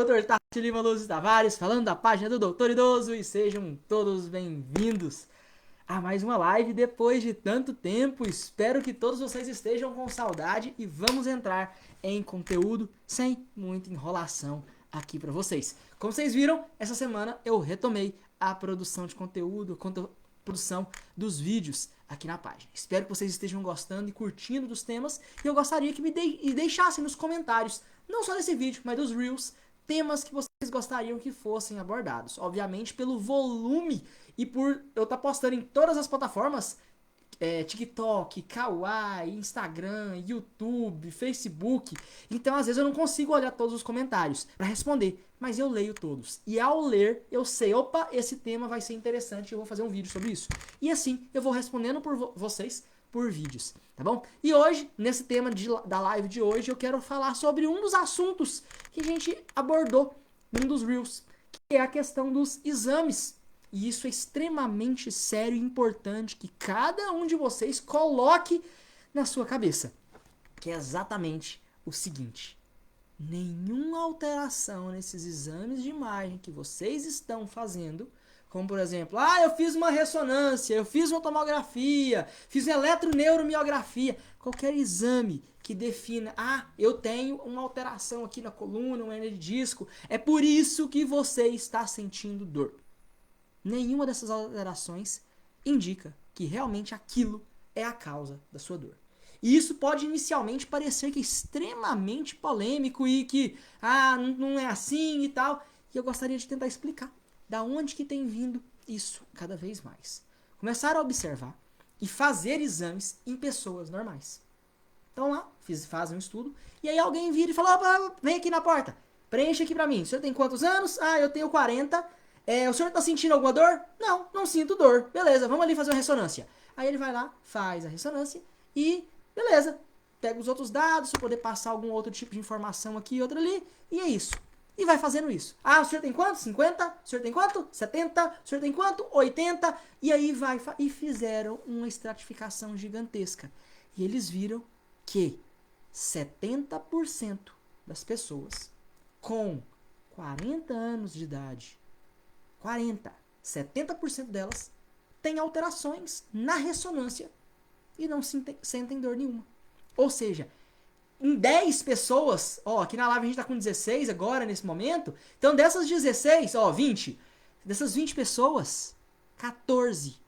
Dr. Tati Lima Luz Tavares, falando da página do Doutor Idoso, e sejam todos bem-vindos a mais uma live depois de tanto tempo. Espero que todos vocês estejam com saudade e vamos entrar em conteúdo sem muita enrolação aqui para vocês. Como vocês viram, essa semana eu retomei a produção de conteúdo, produção dos vídeos aqui na página. Espero que vocês estejam gostando e curtindo dos temas, e eu gostaria que me deixassem nos comentários, não só desse vídeo, mas dos Reels, temas que vocês gostariam que fossem abordados. Obviamente, pelo volume e por eu estar postando em todas as plataformas, TikTok, Kawaii, Instagram, YouTube, Facebook. Então, às vezes, eu não consigo olhar todos os comentários para responder, mas eu leio todos. E ao ler, eu sei, opa, esse tema vai ser interessante, eu vou fazer um vídeo sobre isso. E assim, eu vou respondendo por vocês por vídeos, tá bom? E hoje, nesse tema da live de hoje, eu quero falar sobre um dos assuntos que a gente abordou num dos Reels, que é a questão dos exames. E isso é extremamente sério e importante que cada um de vocês coloque na sua cabeça. Que é exatamente o seguinte: nenhuma alteração nesses exames de imagem que vocês estão fazendo, como por exemplo, eu fiz uma ressonância, eu fiz uma tomografia, fiz uma eletroneuromiografia, qualquer exame que defina, eu tenho uma alteração aqui na coluna, uma hernia de disco, é por isso que você está sentindo dor. Nenhuma dessas alterações indica que realmente aquilo é a causa da sua dor. E isso pode inicialmente parecer que é extremamente polêmico e que, não é assim e tal. E eu gostaria de tentar explicar da onde que tem vindo isso cada vez mais. Começar a observar e fazer exames em pessoas normais. Então lá, fazem um estudo, e aí alguém vira e fala, opa, vem aqui na porta, preenche aqui pra mim. O senhor tem quantos anos? Eu tenho 40. O senhor tá sentindo alguma dor? Não, não sinto dor. Beleza, vamos ali fazer uma ressonância. Aí ele vai lá, faz a ressonância e beleza. Pega os outros dados para poder passar algum outro tipo de informação aqui e outra ali. E é isso. E vai fazendo isso. O senhor tem quanto? 50? O senhor tem quanto? 70? O senhor tem quanto? 80? E aí vai. E fizeram uma estratificação gigantesca. E eles viram que 70% das pessoas com 40 anos de idade, 70% delas têm alterações na ressonância e não sentem dor nenhuma. Ou seja, em 10 pessoas, aqui na live a gente tá com 16 agora, nesse momento, então dessas 16, 20, dessas 20 pessoas, 14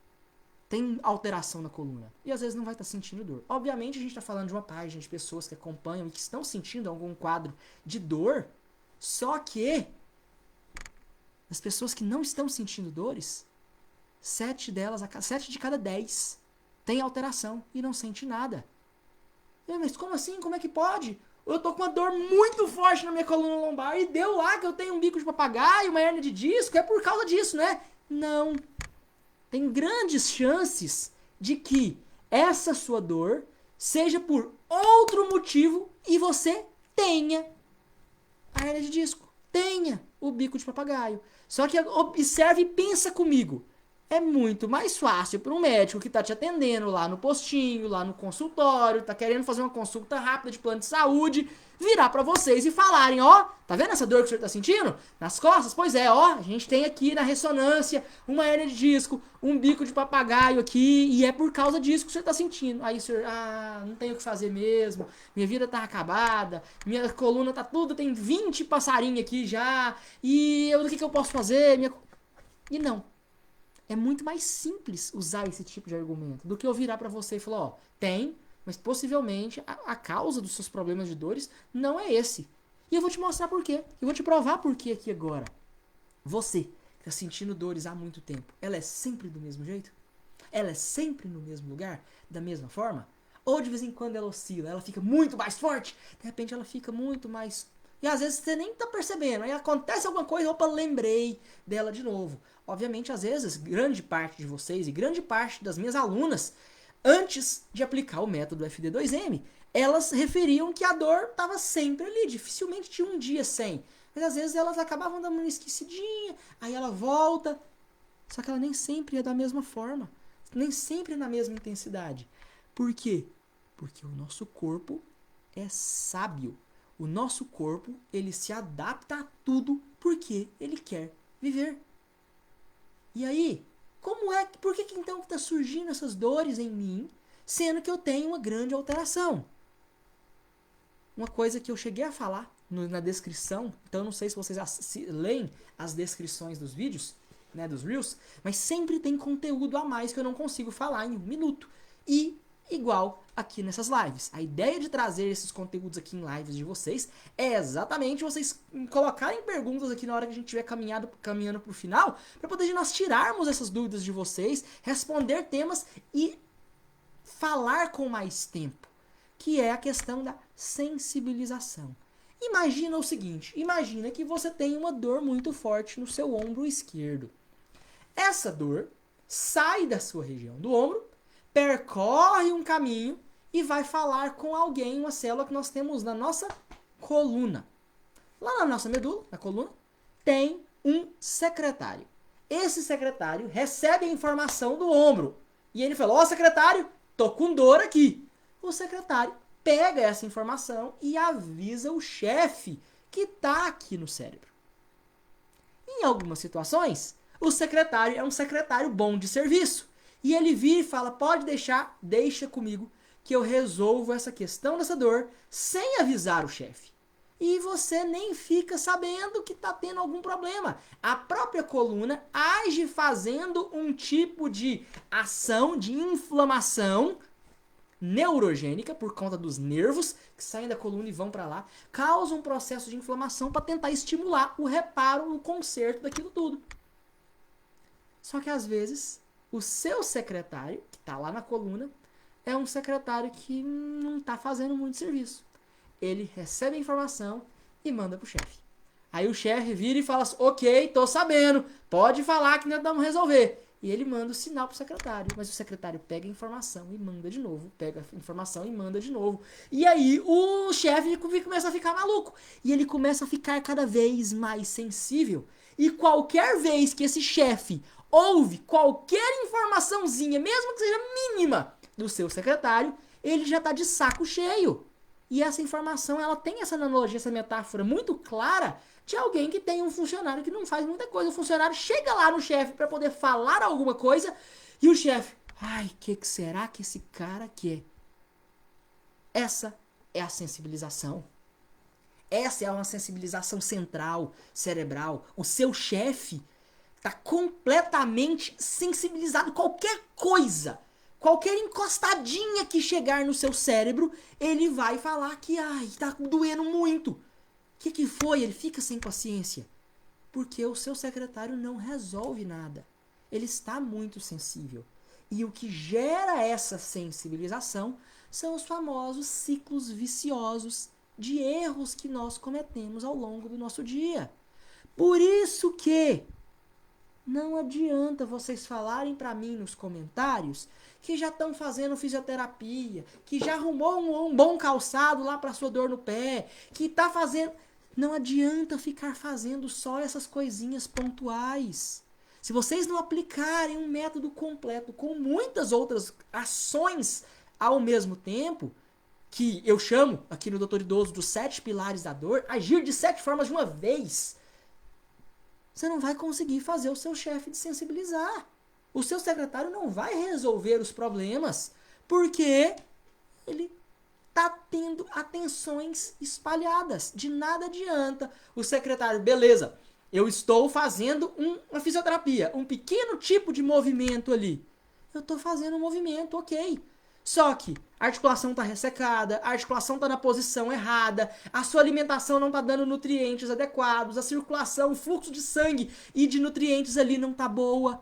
tem alteração na coluna. E às vezes não vai estar sentindo dor. Obviamente a gente está falando de uma página de pessoas que acompanham e que estão sentindo algum quadro de dor, só que as pessoas que não estão sentindo dores, 7 de cada 10 tem alteração e não sente nada. Mas como assim? Como é que pode? Eu tô com uma dor muito forte na minha coluna lombar e deu lá que eu tenho um bico de papagaio, uma hernia de disco, é por causa disso, né? Não. Tem grandes chances de que essa sua dor seja por outro motivo e você tenha a hernia de disco, tenha o bico de papagaio. Só que observe e pensa comigo. É muito mais fácil para um médico que está te atendendo lá no postinho, lá no consultório, está querendo fazer uma consulta rápida de plano de saúde, virar para vocês e falarem, tá vendo essa dor que o senhor está sentindo? Nas costas? Pois é, a gente tem aqui na ressonância uma hernia de disco, um bico de papagaio aqui, e é por causa disso que o senhor está sentindo. Aí o senhor, não tenho o que fazer mesmo, minha vida tá acabada, minha coluna tá tudo, tem 20 passarinhos aqui já, e o que eu posso fazer? E não. É muito mais simples usar esse tipo de argumento do que eu virar para você e falar, tem, mas possivelmente a causa dos seus problemas de dores não é esse. E eu vou te mostrar por quê. Eu vou te provar por quê aqui agora. Você que está sentindo dores há muito tempo, ela é sempre do mesmo jeito? Ela é sempre no mesmo lugar? Da mesma forma? Ou de vez em quando ela oscila, ela fica muito mais forte, de repente ela fica muito mais... E às vezes você nem tá percebendo, aí acontece alguma coisa, lembrei dela de novo. Obviamente, às vezes, grande parte de vocês e grande parte das minhas alunas, antes de aplicar o método FD2M, elas referiam que a dor estava sempre ali, dificilmente tinha um dia sem. Mas às vezes elas acabavam dando uma esquecidinha, aí ela volta, só que ela nem sempre é da mesma forma, nem sempre é na mesma intensidade. Por quê? Porque o nosso corpo é sábio. O nosso corpo, ele se adapta a tudo porque ele quer viver. E aí, por que então está surgindo essas dores em mim, sendo que eu tenho uma grande alteração? Uma coisa que eu cheguei a falar na descrição, então eu não sei se vocês leem as descrições dos vídeos, né, dos Reels, mas sempre tem conteúdo a mais que eu não consigo falar em 1 minuto. E igual aqui nessas lives. A ideia de trazer esses conteúdos aqui em lives de vocês é exatamente vocês colocarem perguntas aqui na hora que a gente estiver caminhando para o final, para poder nós tirarmos essas dúvidas de vocês, responder temas e falar com mais tempo, que é a questão da sensibilização. Imagina o seguinte, imagina que você tem uma dor muito forte no seu ombro esquerdo. Essa dor sai da sua região do ombro, percorre um caminho e vai falar com alguém, uma célula que nós temos na nossa coluna. Lá na nossa medula, na coluna, tem um secretário. Esse secretário recebe a informação do ombro. E ele fala, ó, secretário, tô com dor aqui. O secretário pega essa informação e avisa o chefe que está aqui no cérebro. Em algumas situações, o secretário é um secretário bom de serviço. E ele vira e fala, pode deixar, deixa comigo, que eu resolvo essa questão dessa dor sem avisar o chefe. E você nem fica sabendo que está tendo algum problema. A própria coluna age fazendo um tipo de ação de inflamação neurogênica por conta dos nervos que saem da coluna e vão para lá, causa um processo de inflamação para tentar estimular o reparo, o conserto daquilo tudo. Só que às vezes o seu secretário, que está lá na coluna, é um secretário que não está fazendo muito serviço. Ele recebe a informação e manda pro chefe. Aí o chefe vira e fala assim, ok, tô sabendo, pode falar que nós vamos resolver. E ele manda o sinal pro secretário, mas o secretário pega a informação e manda de novo, pega a informação e manda de novo. E aí o chefe começa a ficar maluco. E ele começa a ficar cada vez mais sensível. E qualquer vez que esse chefe ouve qualquer informaçãozinha, mesmo que seja mínima, do seu secretário, ele já tá de saco cheio. E essa informação, ela tem essa analogia, essa metáfora muito clara de alguém que tem um funcionário que não faz muita coisa. O funcionário chega lá no chefe para poder falar alguma coisa e o chefe, ai, que será que esse cara quer? Essa é a sensibilização. Essa é uma sensibilização central, cerebral. O seu chefe está completamente sensibilizado. Qualquer coisa, qualquer encostadinha que chegar no seu cérebro, ele vai falar que, ai, tá doendo muito. O que foi? Ele fica sem paciência. Porque o seu secretário não resolve nada. Ele está muito sensível. E o que gera essa sensibilização são os famosos ciclos viciosos de erros que nós cometemos ao longo do nosso dia. Por isso que não adianta vocês falarem para mim nos comentários que já estão fazendo fisioterapia, que já arrumou um bom calçado lá para sua dor no pé, que tá fazendo... Não adianta ficar fazendo só essas coisinhas pontuais. Se vocês não aplicarem um método completo com muitas outras ações ao mesmo tempo, que eu chamo aqui no Doutor Idoso dos 7 pilares da dor, agir de 7 formas de uma vez, você não vai conseguir fazer o seu chefe desensibilizar. O seu secretário não vai resolver os problemas, porque ele está tendo atenções espalhadas. De nada adianta o secretário, beleza, eu estou fazendo uma fisioterapia, um pequeno tipo de movimento ali. Eu estou fazendo um movimento, ok. Só que a articulação está ressecada, a articulação está na posição errada, a sua alimentação não está dando nutrientes adequados, a circulação, o fluxo de sangue e de nutrientes ali não está boa.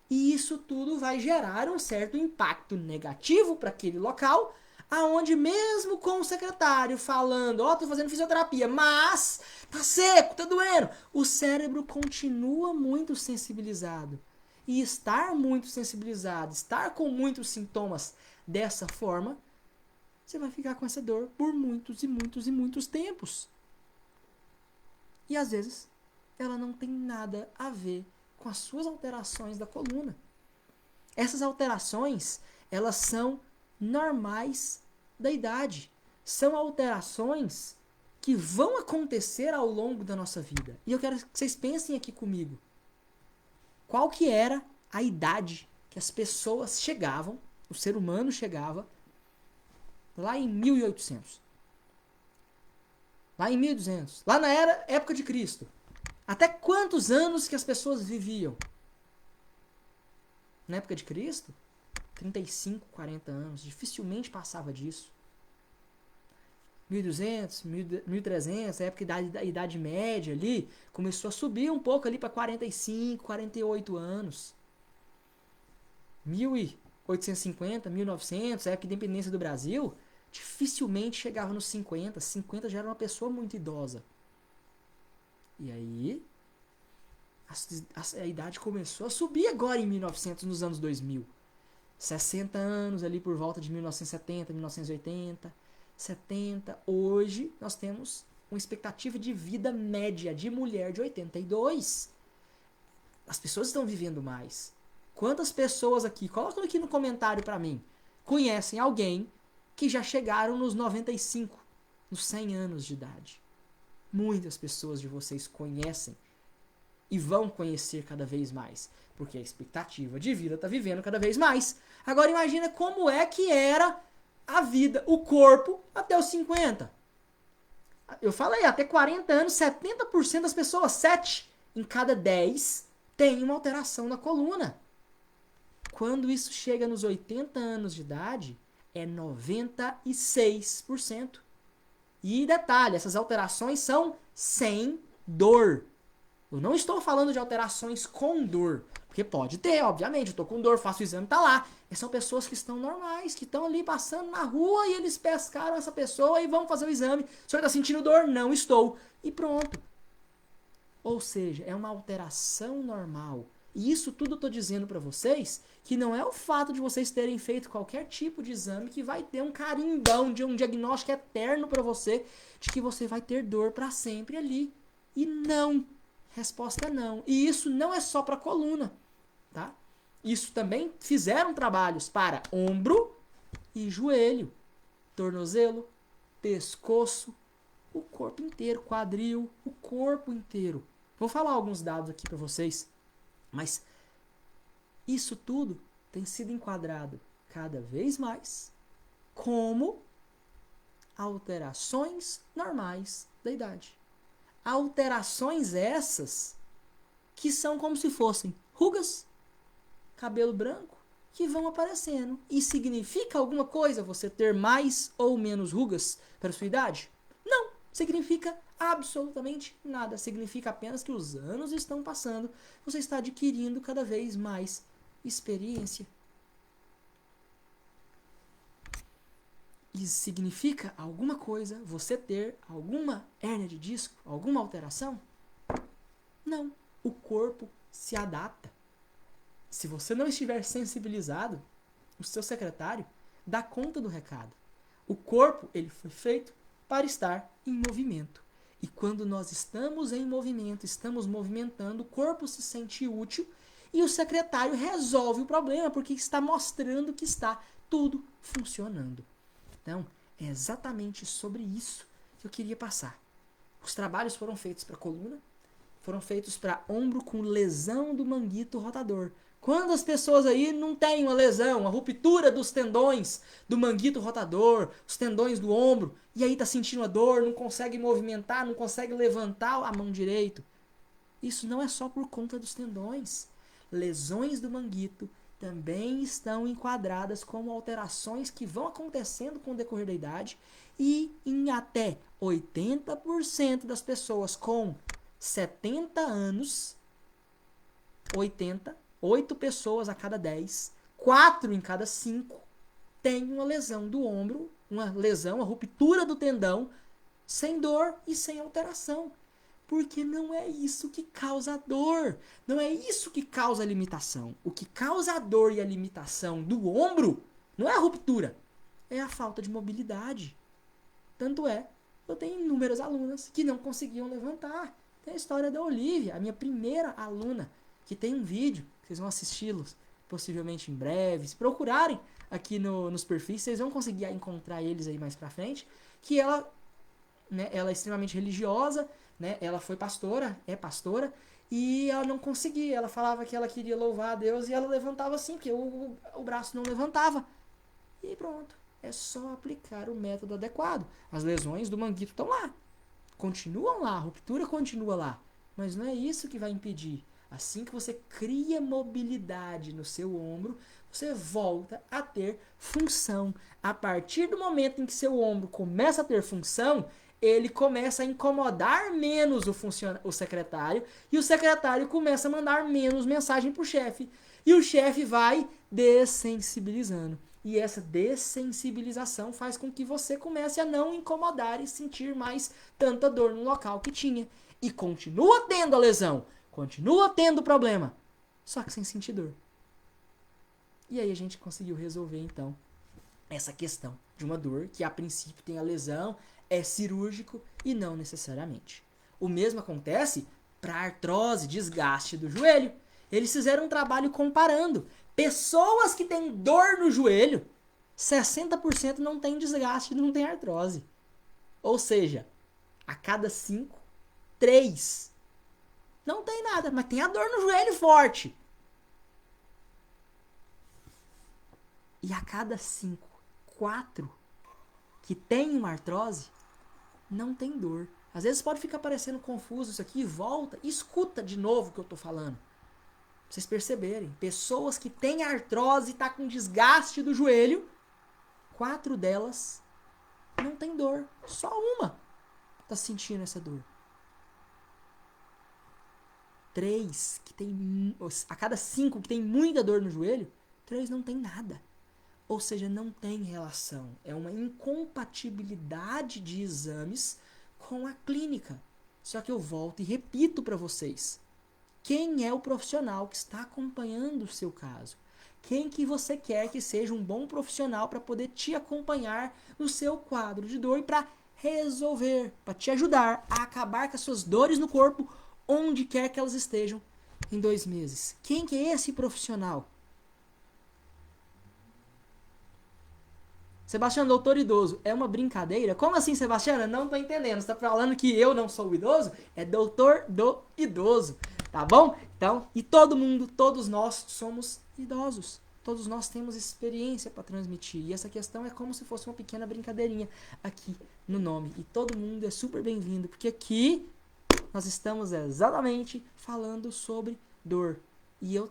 E isso tudo vai gerar um certo impacto negativo para aquele local, aonde mesmo com o secretário falando, ó, tô fazendo fisioterapia, mas tá seco, tá doendo, o cérebro continua muito sensibilizado. E estar muito sensibilizado, estar com muitos sintomas dessa forma, você vai ficar com essa dor por muitos e muitos e muitos tempos. E às vezes, ela não tem nada a ver com as suas alterações da coluna. Essas alterações, elas são normais da idade. São alterações que vão acontecer ao longo da nossa vida. E eu quero que vocês pensem aqui comigo. Qual que era a idade que as pessoas chegavam, o ser humano chegava, lá em 1800? Lá em 1200? Lá na época de Cristo? Até quantos anos que as pessoas viviam? Na época de Cristo? 35, 40 anos. Dificilmente passava disso. 1200, 1300, a época da Idade Média ali, começou a subir um pouco ali para 45, 48 anos. 1850, 1900, a época de independência do Brasil, dificilmente chegava nos 50. 50 já era uma pessoa muito idosa. E aí, a idade começou a subir agora em 1900, nos anos 2000. 60 anos ali por volta de 1970, 1980, 70. Hoje nós temos uma expectativa de vida média de mulher de 82. As pessoas estão vivendo mais. Quantas pessoas aqui, coloca aqui no comentário para mim, conhecem alguém que já chegaram nos 95, nos 100 anos de idade? Muitas pessoas de vocês conhecem e vão conhecer cada vez mais, porque a expectativa de vida está vivendo cada vez mais. Agora imagina como é que era a vida, o corpo, até os 50. Eu falei, até 40 anos, 70% das pessoas, 7 em cada 10, tem uma alteração na coluna. Quando isso chega nos 80 anos de idade, é 96%. E detalhe, essas alterações são sem dor. Eu não estou falando de alterações com dor. Porque pode ter, obviamente. Eu estou com dor, faço o exame, tá lá. E são pessoas que estão normais, que estão ali passando na rua e eles pescaram essa pessoa e vão fazer o exame. O senhor está sentindo dor? Não estou. E pronto. Ou seja, é uma alteração normal. E isso tudo eu estou dizendo para vocês que não é o fato de vocês terem feito qualquer tipo de exame que vai ter um carimbão de um diagnóstico eterno para você de que você vai ter dor para sempre ali. E não. Resposta é não. E isso não é só para coluna, tá? Isso também fizeram trabalhos para ombro e joelho, tornozelo, pescoço, o corpo inteiro, quadril, o corpo inteiro. Vou falar alguns dados aqui para vocês, mas isso tudo tem sido enquadrado cada vez mais como alterações normais da idade. Alterações essas que são como se fossem rugas, cabelo branco, que vão aparecendo. E significa alguma coisa você ter mais ou menos rugas para a sua idade? Não, significa absolutamente nada. Significa apenas que os anos estão passando, você está adquirindo cada vez mais experiência. Isso significa alguma coisa, você ter alguma hérnia de disco, alguma alteração? Não. O corpo se adapta. Se você não estiver sensibilizado, o seu secretário dá conta do recado. O corpo, ele foi feito para estar em movimento. E quando nós estamos em movimento, estamos movimentando, o corpo se sente útil e o secretário resolve o problema porque está mostrando que está tudo funcionando. Então, é exatamente sobre isso que eu queria passar. Os trabalhos foram feitos para coluna, foram feitos para ombro com lesão do manguito rotador. Quando as pessoas aí não têm uma lesão, uma ruptura dos tendões do manguito rotador, os tendões do ombro, e aí está sentindo a dor, não consegue movimentar, não consegue levantar a mão direito. Isso não é só por conta dos tendões. Lesões do manguito também estão enquadradas como alterações que vão acontecendo com o decorrer da idade e em até 80% das pessoas com 70 anos, 8 pessoas a cada 10, 4 em cada 5 tem uma lesão do ombro, uma lesão, uma ruptura do tendão, sem dor e sem alteração. Porque não é isso que causa a dor. Não é isso que causa a limitação. O que causa a dor e a limitação do ombro não é a ruptura, é a falta de mobilidade. Tanto é, eu tenho inúmeras alunas que não conseguiam levantar. Tem a história da Olivia, a minha primeira aluna, que tem um vídeo, vocês vão assisti-los possivelmente em breve. Se procurarem aqui nos perfis, vocês vão conseguir encontrar eles aí mais pra frente, que ela né, ela é extremamente religiosa, né, ela foi pastora, é pastora, e ela não conseguia, ela falava que ela queria louvar a Deus e ela levantava assim, porque o braço não levantava. E pronto, é só aplicar o método adequado. As lesões do manguito estão lá, continuam lá, a ruptura continua lá, mas não é isso que vai impedir. Assim que você cria mobilidade no seu ombro, você volta a ter função. A partir do momento em que seu ombro começa a ter função, ele começa a incomodar menos o secretário, e o secretário começa a mandar menos mensagem para o chefe. E o chefe vai dessensibilizando. E essa dessensibilização faz com que você comece a não incomodar e sentir mais tanta dor no local que tinha. E continua tendo a lesão, continua tendo o problema, só que sem sentir dor. E aí a gente conseguiu resolver então essa questão de uma dor que a princípio tem a lesão, é cirúrgico e não necessariamente. O mesmo acontece para artrose, desgaste do joelho. Eles fizeram um trabalho comparando. Pessoas que têm dor no joelho, 60% não tem desgaste, não tem artrose. Ou seja, a cada 5, 3 não tem nada, mas tem a dor no joelho forte. E a cada 5, 4 que tem uma artrose, não tem dor. Às vezes pode ficar parecendo confuso isso aqui, volta e escuta de novo o que eu estou falando. Pra vocês perceberem, pessoas que têm artrose e tá com desgaste do joelho, 4 delas não tem dor. Só uma tá sentindo essa dor. 3 que tem, a cada 5 que tem muita dor no joelho, 3 não tem nada. Ou seja, não tem relação. É uma incompatibilidade de exames com a clínica. Só que eu volto e repito para vocês. Quem é o profissional que está acompanhando o seu caso? Quem que você quer que seja um bom profissional para poder te acompanhar no seu quadro de dor e para resolver, para te ajudar a acabar com as suas dores no corpo, onde quer que elas estejam, em 2 meses? Quem que é esse profissional? Sebastião, doutor idoso, é uma brincadeira? Como assim, Sebastiana? Não tô entendendo. Você tá falando que eu não sou idoso? É doutor do idoso, tá bom? Então, e todo mundo, todos nós somos idosos. Todos nós temos experiência para transmitir. E essa questão é como se fosse uma pequena brincadeirinha aqui no nome. E todo mundo é super bem-vindo, porque aqui nós estamos exatamente falando sobre dor. E eu,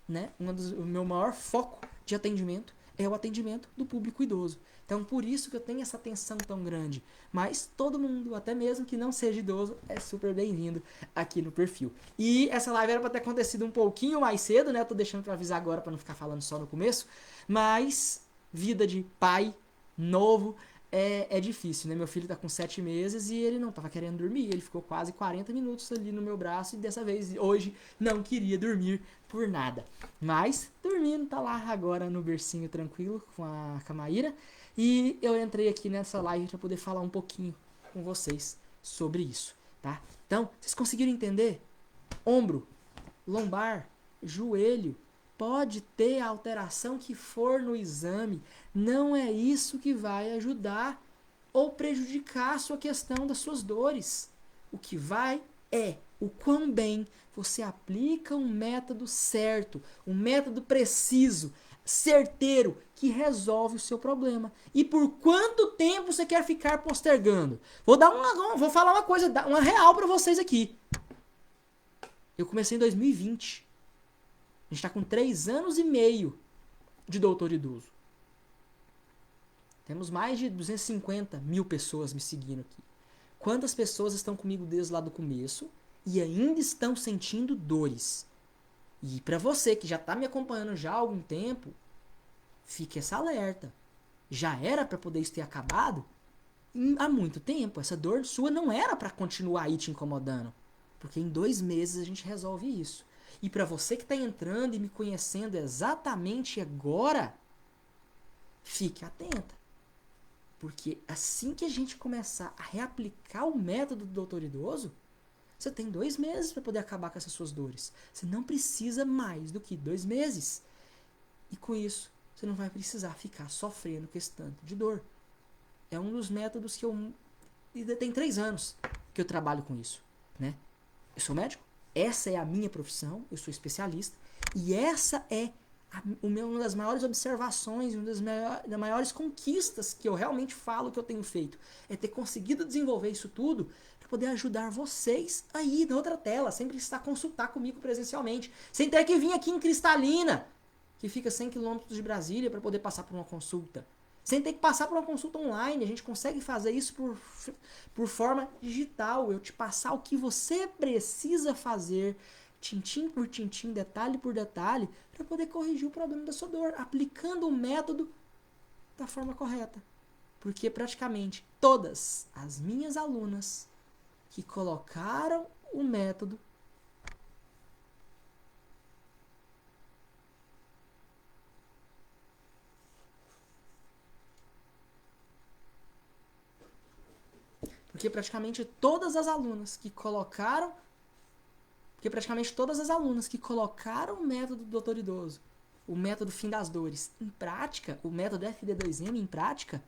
né, o meu maior foco de atendimento é o atendimento do público idoso. Então, por isso que eu tenho essa atenção tão grande. Mas todo mundo, até mesmo que não seja idoso, é super bem-vindo aqui no perfil. E essa live era para ter acontecido um pouquinho mais cedo, né? Eu tô deixando para avisar agora para não ficar falando só no começo. Mas vida de pai novo é difícil, né? Meu filho tá com 7 meses e ele não tava querendo dormir. Ele ficou quase 40 minutos ali no meu braço e dessa vez, hoje, não queria dormir por nada. Mas, dormindo, tá lá agora no bercinho tranquilo com a Maíra. E eu entrei aqui nessa live para poder falar um pouquinho com vocês sobre isso, tá? Então, vocês conseguiram entender? Ombro, lombar, joelho, pode ter a alteração que for no exame, não é isso que vai ajudar ou prejudicar a sua questão das suas dores. O que vai é o quão bem você aplica um método certo, um método preciso, certeiro, que resolve o seu problema. E por quanto tempo você quer ficar postergando? Vou falar uma coisa, uma real para vocês aqui. Eu comecei em 2020. A gente está com 3 anos e meio de doutor idoso. Temos mais de 250 mil pessoas me seguindo aqui. Quantas pessoas estão comigo desde lá do começo e ainda estão sentindo dores? E para você que já está me acompanhando já há algum tempo, fique essa alerta. Já era para poder isso ter acabado há muito tempo. Essa dor sua não era para continuar aí te incomodando. Porque em 2 meses a gente resolve isso. E para você que está entrando e me conhecendo exatamente agora, fique atenta. Porque assim que a gente começar a reaplicar o método do doutor idoso, você tem 2 meses para poder acabar com essas suas dores. Você não precisa mais do que 2 meses. E com isso, você não vai precisar ficar sofrendo com esse tanto de dor. É um dos métodos que eu tem 3 anos que eu trabalho com isso, né? Eu sou médico, essa é a minha profissão, eu sou especialista, e essa é uma das maiores observações, uma das maiores conquistas que eu realmente falo que eu tenho feito. É ter conseguido desenvolver isso tudo para poder ajudar vocês aí na outra tela, sem precisar consultar comigo presencialmente, sem ter que vir aqui em Cristalina, que fica 100 quilômetros de Brasília, para poder passar por uma consulta. Sem ter que passar por uma consulta online, a gente consegue fazer isso por forma digital. Eu te passar o que você precisa fazer, tintim por tintim, detalhe por detalhe, para poder corrigir o problema da sua dor, aplicando o método da forma correta. Porque praticamente todas as minhas alunas que colocaram o método Porque praticamente todas as alunas que colocaram o método do Dr. Idoso, o método fim das dores, em prática, o método FD2M em prática,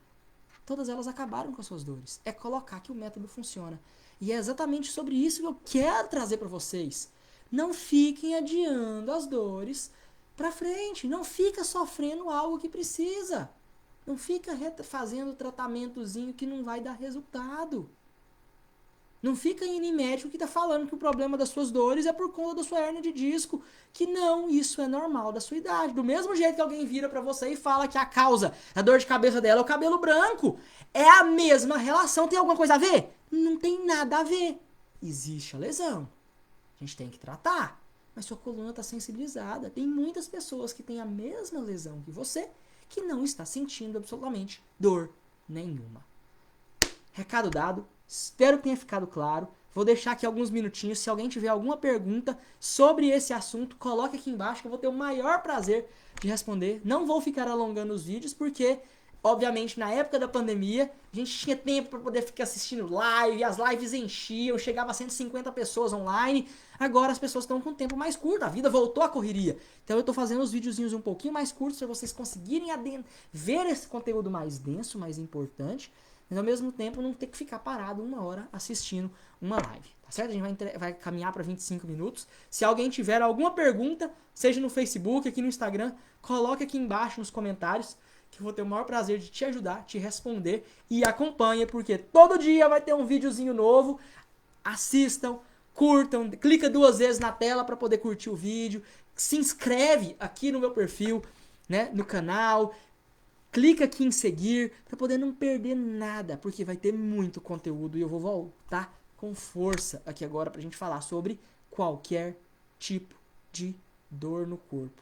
todas elas acabaram com as suas dores. É colocar que o método funciona. E é exatamente sobre isso que eu quero trazer para vocês. Não fiquem adiando as dores para frente. Não fica sofrendo algo que precisa. Não fica fazendo tratamentozinho que não vai dar resultado. Não fica indo em médico que está falando que o problema das suas dores é por conta da sua hérnia de disco. Que não, isso é normal da sua idade. Do mesmo jeito que alguém vira para você e fala que a causa da dor de cabeça dela é o cabelo branco. É a mesma relação. Tem alguma coisa a ver? Não tem nada a ver. Existe a lesão. A gente tem que tratar. Mas sua coluna está sensibilizada. Tem muitas pessoas que têm a mesma lesão que você que não está sentindo absolutamente dor nenhuma. Recado dado. Espero que tenha ficado claro. Vou deixar aqui alguns minutinhos. Se alguém tiver alguma pergunta sobre esse assunto, coloque aqui embaixo que eu vou ter o maior prazer de responder. Não vou ficar alongando os vídeos porque, obviamente, na época da pandemia, a gente tinha tempo para poder ficar assistindo live, as lives enchiam, chegava a 150 pessoas online. Agora as pessoas estão com tempo mais curto, a vida voltou à correria. Então eu estou fazendo os videozinhos um pouquinho mais curtos para vocês conseguirem ver esse conteúdo mais denso, mais importante, mas ao mesmo tempo não ter que ficar parado 1 hora assistindo uma live, tá certo? A gente vai caminhar para 25 minutos. Se alguém tiver alguma pergunta, seja no Facebook, aqui no Instagram, coloque aqui embaixo nos comentários, que eu vou ter o maior prazer de te ajudar, te responder, e acompanha, porque todo dia vai ter um videozinho novo. Assistam, curtam, clica 2 vezes na tela para poder curtir o vídeo, se inscreve aqui no meu perfil, né, no canal. Clica aqui em seguir para poder não perder nada, porque vai ter muito conteúdo e eu vou voltar com força aqui agora para a gente falar sobre qualquer tipo de dor no corpo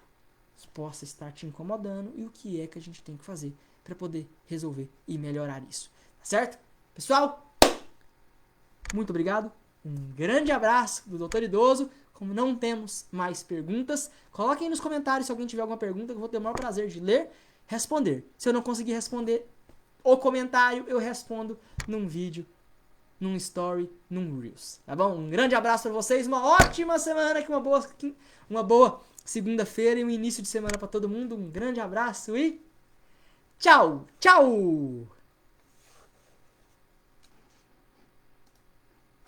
que possa estar te incomodando e o que é que a gente tem que fazer para poder resolver e melhorar isso. Tá certo? Pessoal, muito obrigado. Um grande abraço do Dr. Idoso. Como não temos mais perguntas, coloquem aí nos comentários se alguém tiver alguma pergunta que eu vou ter o maior prazer de ler. Responder. Se eu não conseguir responder o comentário, eu respondo num vídeo, num story, num Reels. Tá bom? Um grande abraço para vocês, uma ótima semana, uma boa segunda-feira e um início de semana para todo mundo. Um grande abraço e tchau, tchau!